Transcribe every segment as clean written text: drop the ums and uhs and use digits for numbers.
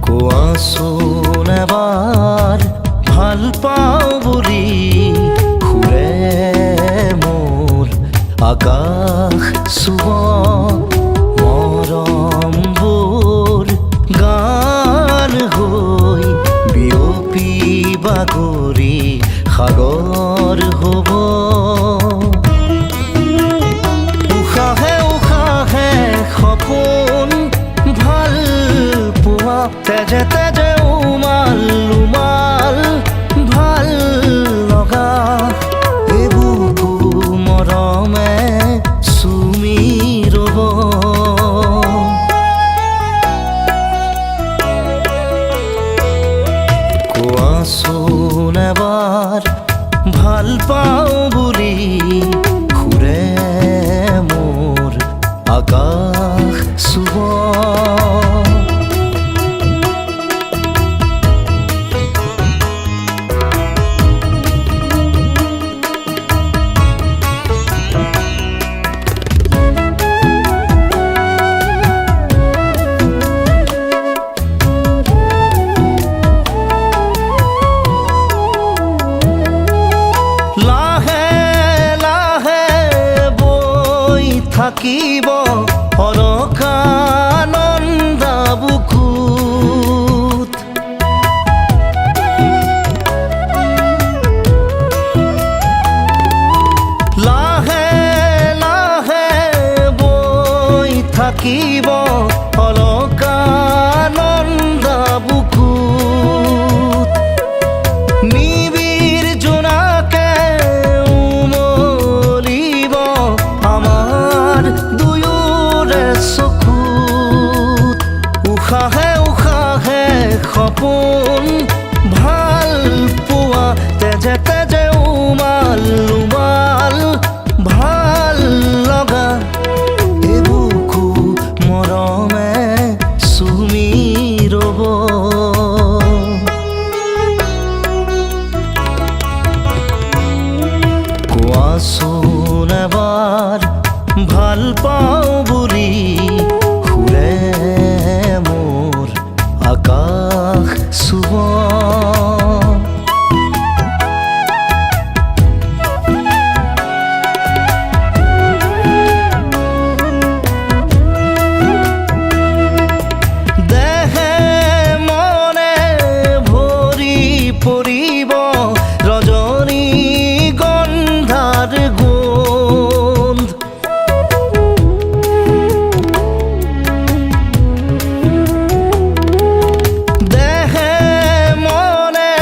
কোৱাচোন এবাৰ ভাল পাওঁ বুলি ঘূৰে মোৰ আকাশ চুব মৰমবোৰ গান হৈ বিয়পি বাগৰি সাগৰ হ'ব উশাহে উশাহে সপোন ভাল পোৱা তেজে তেজে উমাল উমাল ভাল লগা এবুকু মৰমে চুমি ৰ'ব কোৱাচোন এবাৰ ভাল পাওঁ বুলি ঘূৰে মোৰ আকাশ চুব থাকিব অলকানন্দা বুকুত লাহে লাহে বৈ থাকিব অলকানন্দা বুকুত নিবিড় জোনাকে উমলিব আমাৰ দুয়োৰে চকুত উশাহে উশাহে সপোন ভাল পোৱা তেজে তেজে উমাল উমাল ভাল লগা এবুকু মৰমে চুমি ৰ'ব কোৱাচোন এবাৰ ভাল পাওঁ বুলি ঘূৰে মোৰ আকাশ চুব দেহে মনে ভৰি পৰিব ৰজনী গন্ধাৰ গোন্ধ দেহে মনে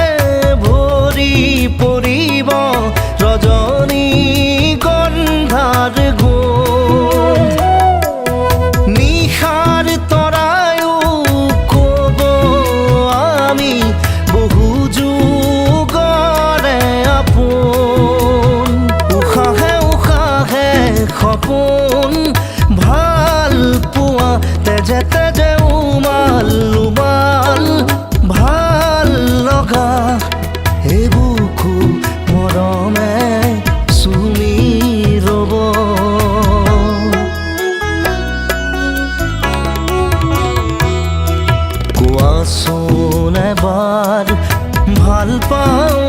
ভৰি পৰিব ৰজনী গন্ধাৰ গোন্ধ নিশাৰ তৰায়ো ক'ব আমি বহু যুগৰে আপোন উশাহে উশাহে সপোন ভাল পোৱা তেজে তেজে উমাল উমাল ভাল লগা এবুকু মৰমে চুমি ৰ'ব কোৱাচোন এবাৰ ভাল পাওঁ